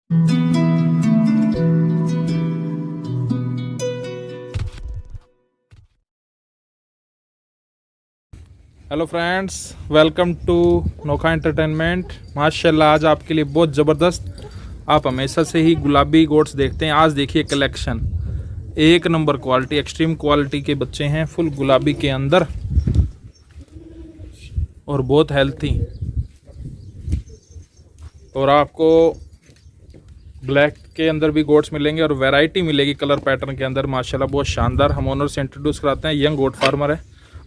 Hello friends, welcome to Nokha Entertainment. माशाल्लाह आज आपके लिए बहुत ज़बरदस्त, आप हमेशा से ही गुलाबी गोट्स देखते हैं। आज देखिए कलेक्शन, एक नंबर क्वालिटी, एक्सट्रीम क्वालिटी के बच्चे हैं, फुल गुलाबी के अंदर और बहुत हेल्थी। और आपको ब्लैक के अंदर भी गोट्स मिलेंगे और वैरायटी मिलेगी कलर पैटर्न के अंदर। माशाल्लाह बहुत शानदार। हम ओनर से इंट्रोड्यूस कराते हैं, यंग गोट फार्मर है।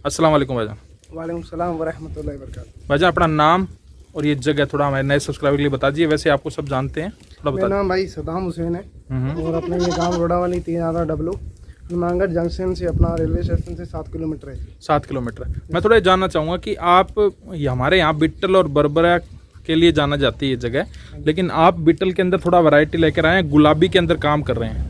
अस्सलाम वालेकुम भाईजान। वालेकुम सलाम वरहमतुल्लाहि वबरकातुहू। भाईजान अपना नाम और ये जगह थोड़ा हमारे नए सब्सक्राइबर के लिए बता दीजिए। वैसे आपको सब जानते हैं, थोड़ा मेरा बता। नाम भाई सदाम हुसैन है और अपना ये गांव रोडावाली 3 हनुमानगढ़ जंक्शन से अपना रेलवे स्टेशन से 7 किलोमीटर है। 7 किलोमीटर। मैं थोड़ा ये जानना चाहूँगा कि आप हमारे यहाँ बिट्टल और बरबरा के लिए जाना जाती है ये जगह, लेकिन आप बिट्टल के अंदर थोड़ा वैरायटी लेकर आए हैं, गुलाबी के अंदर काम कर रहे हैं,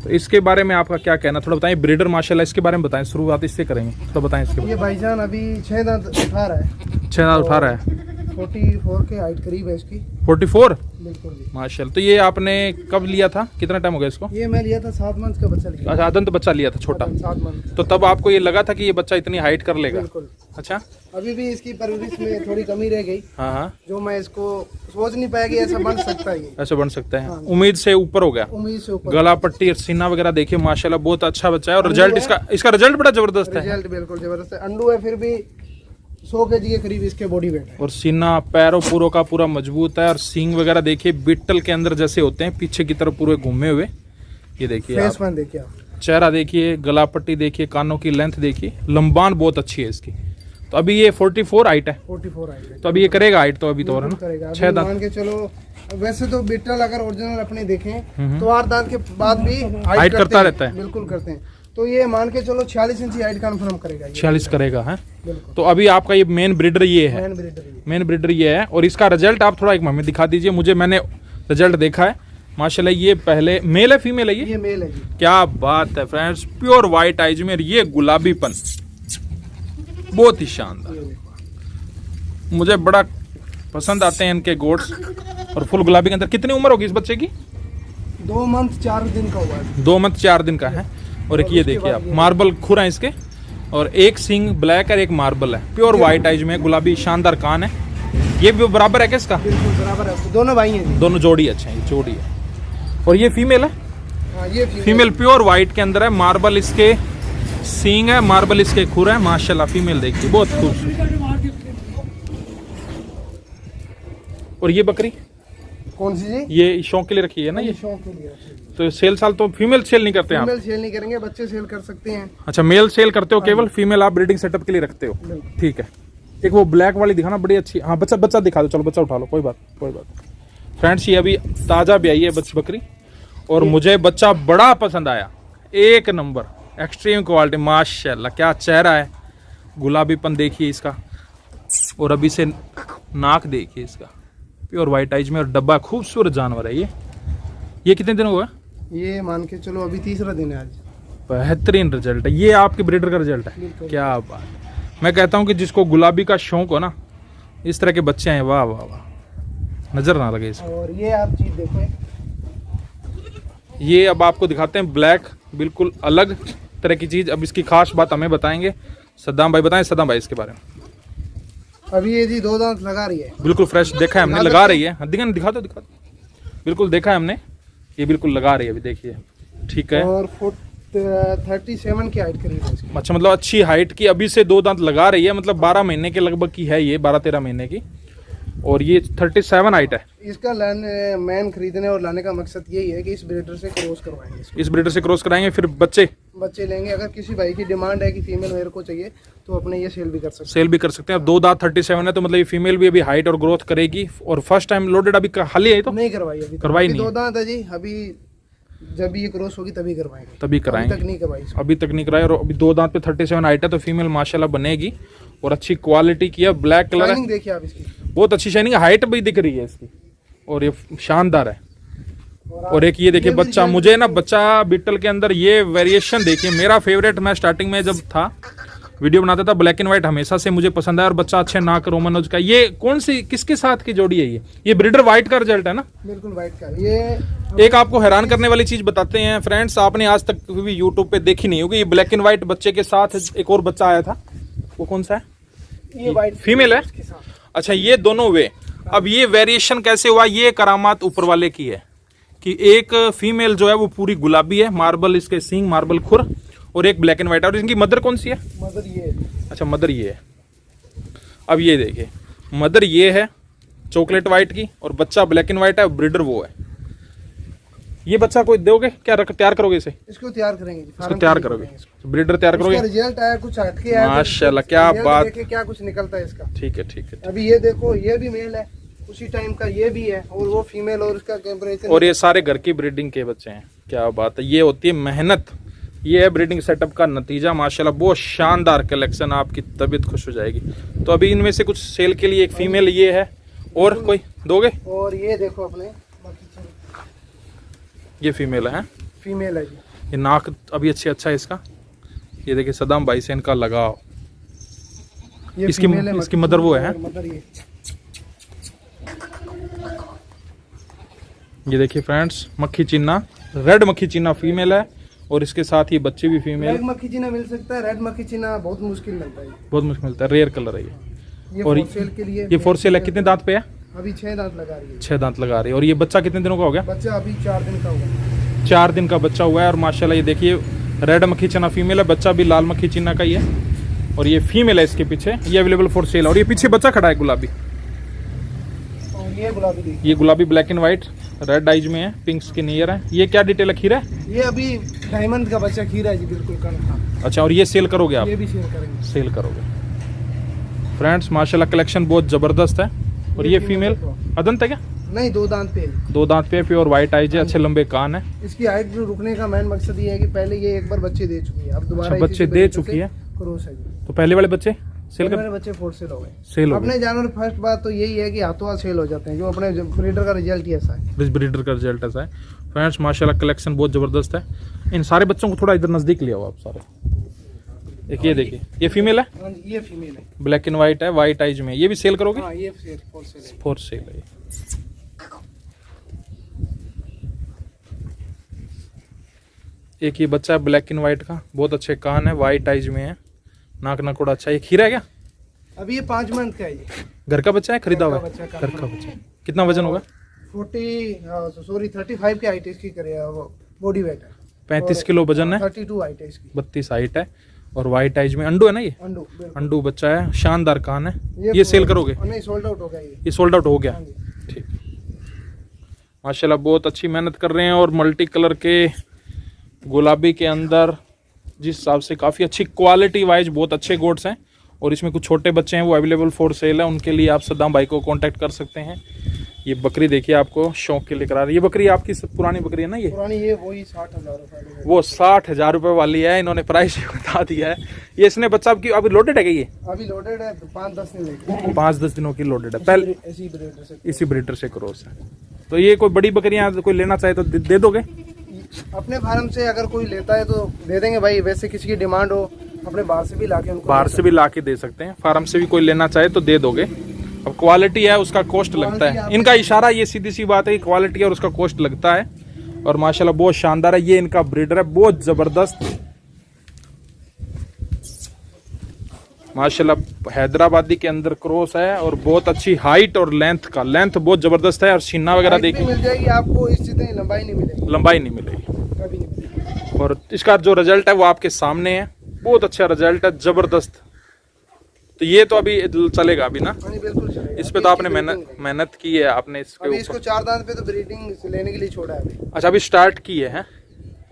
तो इसके बारे में आपका क्या कहना, थोड़ा बताएं। ब्रीडर माशाल्लाह इसके बारे में बताएं, शुरुआत इससे करेंगे, थोड़ा बताएं इसके बारे ये भाईजान अभी 6 दांत उठा रहा है। में। 6 दांत उठा रहा है, 44 के हाइट करीब है इसकी। 44 बिल्कुल जी। माशाल्लाह। तो ये आपने कब लिया था, कितना टाइम हो गया इसको? ये मैं लिया था 7 मंथ का बच्चा लिया। अच्छा, आदंत बच्चा लिया था छोटा। 7 मंथ। तो तब आपको ये लगा था कि ये बच्चा इतनी हाइट कर लेगा? बिल्कुल। अच्छा, अभी भी इसकी परवरिश में थोड़ी कमी रह गई, हाँ हाँ, जो मैं इसको सोच नहीं पाया कि ऐसा बन सकता है। ये ऐसा बन सकता है। हाँ। उम्मीद से ऊपर हो गया। उम्मीद से ऊपर। गला पट्टी और सीना वगैरह देखिए, माशाल्लाह बहुत अच्छा बच्चा है। और रिजल्ट इसका रिजल्ट बड़ा जबरदस्त है। रिजल्ट बिल्कुल जबरदस्त है। अंडू है, फिर भी 100 kg के करीब इसके बॉडी वेट है। और सीना पैरों पूरों का पूरा मजबूत है। और सींग वगैरह देखिए बिट्टल के अंदर जैसे होते हैं, पीछे की तरफ पूरे घूमे हुए। ये देखिए फेस आप, वन देखिए आप, चेहरा देखिए, गला पट्टी देखिए, कानों की लेंथ देखिए, लंबान बहुत अच्छी है इसकी। तो अभी ये 44 हाइट है। 44 हाइट है। तो अभी ये करेगा हाइट तो अभी तो, और है बिल्कुल ना? करेगा। 6 अभी दांत मान के चलो, वैसे तो बिट्टल अगर ओरिजिनल अपने देखें तो 8 दांत के बाद भी हाइट करता रहता है। बिल्कुल करते हैं। तो ये मान के चलो 46 इंची हाइट कन्फर्म करेगा। 46 करेगा है। बिल्कुल। तो अभी आपका ये मेन ब्रीडर ये है, मैन ब्रीडर ये। मेन ब्रीडर ये है। और इसका रिजल्ट आप थोड़ा एक हमें दिखा दीजिए। मैंने रिजल्ट देखा है माशाल्लाह। ये पहले मेल है फीमेल है ये मेल है जी। क्या बात है फ्रेंड्स, प्योर वाइट आइज में ये गुलाबीपन बहुत ही शानदार, मुझे बड़ा पसंद आते हैं इनके गोट्स। और फुल गुलाबी के अंदर कितनी उम्र होगी इस बच्चे की? 2 मंथ 4 दिन का हुआ है। 2 मंथ 4 दिन का है। और एक ये देखिए आप, मार्बल खुर है इसके, और एक सिंग ब्लैक है, एक मार्बल है। प्योर वाइट आइज में गुलाबी शानदार कान है। ये भी बराबर है क्या इसका? बिल्कुल बराबर है। दोनों भाई हैं जी। दोनों जोड़ी अच्छे हैं, ये जोड़ी है। और ये फीमेल है। हाँ, ये फीमेल प्योर वाइट के अंदर है, मार्बल इसके सींग है, मार्बल इसके खुर है। माशाल्लाह फीमेल देखिए बहुत खूबसूरत। और ये बकरी कौन सी जी? ये शौक के लिए रखी है ना? ये शौक के लिए। तो सेल साल तो फीमेल सेल नहीं करते हैं आप? फीमेल सेल नहीं करेंगे, बच्चे सेल कर सकते हैं। अच्छा, मेल सेल करते हो केवल, फीमेल आप ब्रीडिंग सेटअप के लिए रखते हो। बिल्कुल। ठीक है। एक वो ब्लैक वाली दिखाना, बड़ी अच्छी। हाँ, बच्चा दिखा दो। चलो बच्चा उठा लो, कोई बात। फ्रेंड्स, ये अभी ताज़ा भी आई है बकरी, और मुझे बच्चा बड़ा पसंद आया। एक नंबर एक्सट्रीम क्वालिटी, माशाल्लाह क्या चेहरा है, गुलाबीपन देखिए इसका। और अभी से नाक देखिए इसका, प्योर वाइट आइज में। और डब्बा खूबसूरत जानवर है ये कितने दिन हुआ? ये मान के चलो अभी 3रा दिन है आज। बेहतरीन रिजल्ट है। ये आपके ब्रीडर का रिजल्ट है? बिल्कुल। क्या बात। मैं कहता हूँ कि जिसको गुलाबी का शौक हो ना, इस तरह के बच्चे हैं, वाह वाह वाह, नजर ना लगे इसको। और ये आप चीज देखो, ये अब आपको दिखाते हैं ब्लैक, बिल्कुल अलग तरह की चीज। अब इसकी खास बात हमें बताएंगे सद्दाम भाई। बताएं सद्दाम भाई इसके बारे में। अभी ये जी 2 दांत लगा रही है। बिल्कुल फ्रेश देखा है हमने, लगा रही है। दिखा दो। बिल्कुल देखा है हमने, ये बिल्कुल लगा रही है अभी, देखिए। ठीक है। और 37 की हाइट करीब है इसकी। अच्छा, मतलब अच्छी हाइट की, अभी से 2 दांत लगा रही है, मतलब 12 महीने के लगभग की है ये, 12-13 महीने की। और ये 37 हाइट है। इसका मैन खरीदने और लाने का मकसद यही है कि इस ब्रीडर से क्रॉस करवाएंगे इसको। इस ब्रीडर से क्रॉस कराएंगे, फिर बच्चे लेंगे। अगर किसी भाई की डिमांड है कि फीमेल मेरे को चाहिए, तो अपने ये सेल भी कर सकते हैं। 2 दांत 37 है, तो मतलब ये फीमेल भी अभी हाइट और ग्रोथ करेगी। और फर्स्ट टाइम लोडेड अभी हाल ही है, तो नहीं करवाई अभी, करवाई नहीं। 2 दांत है जी। अभी जब ये क्रॉस होगी तभी करवाएंगे, तभी कराएंगे। अभी तक नहीं करवाई। अभी तक नहीं कराए। और अभी 2 दांत पे 37 हाइट है, तो फीमेल माशाल्लाह बनेगी। और अच्छी क्वालिटी की है, ब्लैक कलर है, देखिए आप इसकी, बहुत अच्छी शाइनिंग, हाइट भी दिख रही है इसकी। और ये शानदार है। और एक ये देखिए बच्चा, मुझे ना बच्चा बिट्टल के अंदर ये वेरिएशन देखिए, मेरा फेवरेट। मैं स्टार्टिंग में जब था वीडियो बनाता था। ब्लैक एंड व्हाइट हमेशा से मुझे पसंद है और बच्चा अच्छे नाक रोमनोज का। ये कौन सी किसके साथ की जोड़ी है ये ब्रीडर व्हाइट का रिजल्ट है ना? बिल्कुल व्हाइट का। ये एक आपको हैरान करने वाली चीज बताते हैं फ्रेंड्स, आपने आज तक भी यूट्यूब पे देखी नहीं होगी। ये ब्लैक एंड व्हाइट बच्चे के साथ एक और बच्चा आया था, वो कौन सा है? ये व्हाइट फीमेल है। अच्छा, ये दोनों वे। अब ये वेरिएशन कैसे हुआ? ये करामात ऊपर वाले की है कि एक फीमेल जो है वो पूरी गुलाबी है, मार्बल इसके सींग, मार्बल खुर, और एक ब्लैक एंड व्हाइट है। और इनकी मदर कौन सी है? मदर ये है। अच्छा, मदर ये है। अब ये देखिए, मदर ये है चॉकलेट व्हाइट की और बच्चा ब्लैक एंड व्हाइट है, ब्रीडर वो है। ये बच्चा कोई दोगे क्या? तैयार करोगे इसे? इसको तैयार करेंगे, इसको तैयार करोगे, ब्रीडर तैयार करोगे। रिजल्ट आया कुछ हटके आया, माशाल्लाह, क्या बात। क्या कुछ निकलता है इसका। ठीक है, ठीक है। अभी ये देखो, ये भी मेल है उसी टाइम का, ये भी है, और वो फीमेल, और इसका टेम्परेचर। और ये सारे घर की ब्रीडिंग के बच्चे हैं। क्या बात है, ये होती है मेहनत। ये है ब्रीडिंग सेटअप का नतीजा। माशाल्लाह, बहुत शानदार कलेक्शन, आपकी तबीयत खुश हो जाएगी। तो अभी इनमें से कुछ सेल के लिए, एक फीमेल ये है, और कोई दोगे? और ये देखो अपने, ये फीमेल है। फीमेल है जी। ये नाक अभी अच्छा है इसका। ये देखिए सदाम भाई से इनका लगाव। इसकी मदर वो है। मदर ये देखिए फ्रेंड्स, मक्खी चिन्ना, रेड मक्खी चिन्ना फीमेल है, और इसके साथ ही बच्चे भी फीमेल। रेड मक्खी चिन्ना मिल सकता है, रेड मक्खी चिन्ना बहुत मुश्किल मिलता है, बहुत मुश्किल मिलता है, रेयर कलर है ये। और फॉर सेल के लिए, ये फॉर सेल है। कितने दांत पे है? अभी 6 दांत लगा रही है। 6 दांत लगा रही है। और ये बच्चा कितने दिनों का हो गया? बच्चा अभी 4 दिन का हुआ। 4 दिन का बच्चा हुआ है। और माशाल्लाह ये देखिए, रेड मक्खी चिन्ना फीमेल है, बच्चा भी लाल मक्खी चिन्ना का ही है, और ये फीमेल है इसके पीछे। ये अवेलेबल फॉर सेल। और ये पीछे बच्चा खड़ा है गुलाबी, ये गुलाबी black and white, red eyes में है, पिंक स्किन ईयर है। ये क्या डिटेल है? खीरा है? ये अभी डायमंड का बच्चा खीरा है जी, बिल्कुल कनखा। अच्छा, और ये सेल करोगे आप? ये भी सेल करेंगे। सेल करोगे। फ्रेंड्स माशाल्लाह, कलेक्शन बहुत जबरदस्त है। और ये फीमेल अदंत है क्या? नहीं, 2 दांत पे। 2 दांत पे, प्योर व्हाइट आइज है, अच्छे लंबे कान है। इसकी हाइट रुकने का मेन मकसद ये है कि पहले ये एक बार बच्चे दे चुकी है, अब दोबारा बच्चे दे चुकी है। क्रॉस है। तो पहले वाले बच्चे सेल कर, बच्चे फोर सेल हो गए। सेल हो अपने जानवर फर्स्ट बात तो यही है कि हाथों हाथ सेल हो जाते हैं, जो अपने ब्रीडर का रिजल्ट ही ऐसा है। ब्रीडर का रिजल्ट ऐसा है। फ्रेंड्स माशाल्लाह, कलेक्शन बहुत जबरदस्त है। इन सारे बच्चों को थोड़ा इधर नजदीक ले आओ आप सारे। एक ये देखिए, ये फीमेल है। हाँ जी, ये फीमेल है, ब्लैक एंड व्हाइट है, व्हाइट आइज में। ये भी सेल करोगे? हाँ, ये फोर सेल है। फोर सेल है। एक ये बच्चा है ब्लैक एंड व्हाइट का, बहुत अच्छे कान है, व्हाइट आइज में है, नाक नकोड़ा अच्छा। ये खीरा है क्या? अभी ये 5 मंथ का है। ये घर का बच्चा है, खरीदा हुआ है? घर का बच्चा। कितना वजन होगा? 35 की हाइट इसकी करे, वो बॉडी वेट है 35 किलो वजन है। 32 हाइट है इसकी। 32 हाइट है, और व्हाइट आइज में। अंडू है ना ये? अंडू बच्चा है, शानदार कान है। ये सेल करोगे? नहीं, सोल्ड आउट हो गया ये सोल्ड आउट हो गया। ठीक, माशाल्लाह बहुत अच्छी मेहनत कर रहे हैं। और मल्टी कलर के गुलाबी के अंदर जिस हिसाब से काफ़ी अच्छी क्वालिटी वाइज बहुत अच्छे गोट्स हैं। और इसमें कुछ छोटे बच्चे हैं, वो अवेलेबल फॉर सेल है, उनके लिए आप सद्दाम भाई को कांटेक्ट कर सकते हैं। ये बकरी देखिए, आपको शौक के लिए करा रही है। ये बकरी आपकी पुरानी बकरी है ना? ये पुरानी, ये वही 60,000 रुपए, वो 60,000 रुपए वाली है। इन्होंने प्राइस बता दिया है। ये इसने बच्चा की अभी लोडेड है क्या? ये अभी लोडेड है, 5-10 दिन 5-10 दिनों की लोडेड है। पहले इसी ब्रीडर से क्रॉस है। तो ये कोई बड़ी बकरियां कोई लेना चाहे तो दे दोगे? अपने फार्म से अगर कोई लेता है तो दे देंगे भाई। वैसे किसी की डिमांड हो, अपने बाहर से भी लाके उनको, बाहर से भी लाके दे सकते हैं। फार्म से भी कोई लेना चाहे तो दे दोगे। अब क्वालिटी है, उसका कॉस्ट लगता है। इनका इशारा ये सीधी सी बात है कि क्वालिटी है और उसका कॉस्ट लगता है। और माशाल्लाह बहुत शानदार है। ये इनका ब्रीडर है, बहुत जबरदस्त माशाल्लाह, हैदराबादी के अंदर क्रॉस है। और बहुत अच्छी हाइट और लेंथ बहुत जबरदस्त है। और सीना वगैरह देखिए, मिल जाएगी आपको, इस जितनी लंबाई नहीं मिलेगी, लंबाई नहीं मिलेगी। कभी नहीं मिलेगी। और इसका जो रिजल्ट है वो आपके सामने है, बहुत अच्छा रिजल्ट है, जबरदस्त। तो ये तो अभी चलेगा अभी ना? बिल्कुल चलेगा। इस पे तो आपने मेहनत की है आपने इसके अभी इसको 4 दांत पे तो ब्रीडिंग लेने के लिए छोड़ा है अभी। अच्छा, अभी स्टार्ट की है?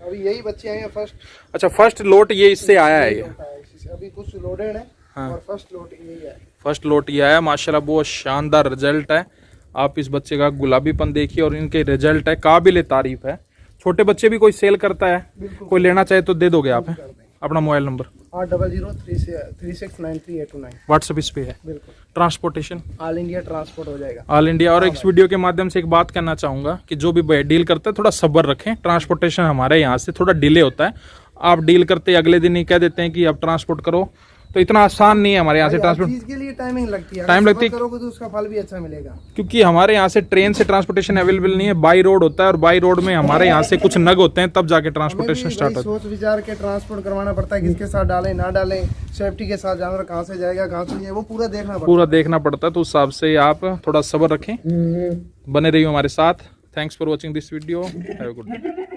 अभी यही बच्चे आए हैं फर्स्ट। अच्छा, फर्स्ट लोट ये इससे आया है? ये अभी कुछ लोडेड है। हाँ। और फर्स्ट लोट यही है। फर्स्ट लोट ये आया। माशाल्लाह बहुत शानदार रिजल्ट है। आप इस बच्चे का गुलाबीपन देखिए और इनके रिजल्ट है, काबिल तारीफ है। छोटे बच्चे भी कोई सेल करता है, कोई लेना चाहे तो दे दोगे आप? अपना मोबाइल नंबर 8003369389 व्हाट्सएप इस पे है। बिल्कुल। ट्रांसपोर्टेशन ऑल इंडिया ट्रांसपोर्ट हो जाएगा, ऑल इंडिया। और इस वीडियो के माध्यम से एक बात कहना चाहूँगा कि जो भी डील करता है थोड़ा सब्र रखें। ट्रांसपोर्टेशन हमारे यहाँ से थोड़ा डिले होता है। आप डील करते अगले दिन ही कह देते हैं कि अब ट्रांसपोर्ट करो, तो इतना आसान नहीं है हमारे यहाँ से हर ट्रांसपोर्ट, चीज के लिए टाइमिंग लगती है, टाइम अगर लगती सब्र करोगे तो उसका फल भी अच्छा मिलेगा। क्योंकि हमारे यहाँ से ट्रेन से ट्रांसपोर्टेशन अवेलेबल नहीं है, बाई रोड होता है, और बाई रोड में हमारे यहाँ से कुछ नग होते हैं, तब जाके ट्रांसपोर्टेशन स्टार्ट होता है। सोच विचार के ट्रांसपोर्ट करवाना पड़ता है, किसके साथ डालें ना डालें, सेफ्टी के साथ जानवर कहाँ से जाएगा कहाँ से नहीं, वो पूरा देखना पड़ता है। पूरा देखना पड़ता है, तो उस हिसाब से आप थोड़ा सब्र रखें, बने रहिए हमारे साथ। Thanks for watching this video, have a good day.